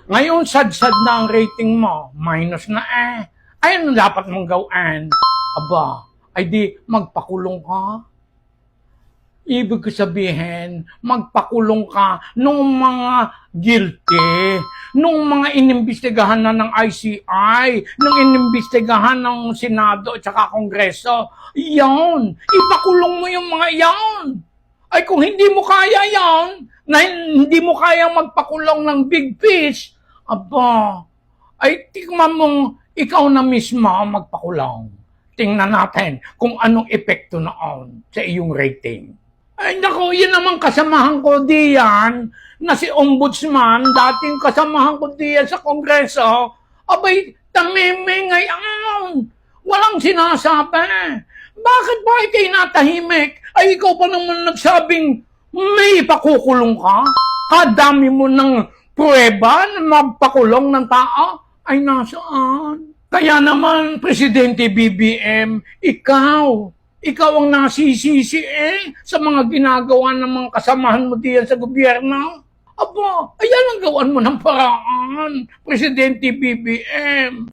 Ngayon, sad-sad na ang rating mo. Minus na eh. Ay, ano dapat mong gawin? Aba, ay di magpakulong ka. Ibig sabihin, magpakulong ka nung mga guilty, nung mga inimbestigahan na ng ICI, nung inimbestigahan ng Senado at saka Kongreso. Yan, ipakulong mo yung mga yan. Ay kung hindi mo kaya yan, na hindi mo kayang magpakulong ng big fish, aba, ay tikman mong ikaw na mismo ang magpakulong. Tingnan natin kung anong epekto noon sa iyong rating. Ay naku, yun naman kasamahan ko diyan na si Ombudsman, dating kasamahan ko diyan sa Kongreso, abay, tamimingay ang walang sinasabi. Bakit ba ikay natahimik? Ay ikaw pa naman nagsabing may pakukulong ka? Kadami mo ng pruweba na magpakulong ng tao? Ay nasaan? Kaya naman, Presidente BBM, ikaw ang nasisisi sa mga ginagawa ng mga kasamahan mo diyan sa gobyerno. Aba, ayan ang gawan mo ng paraan, Presidente BBM.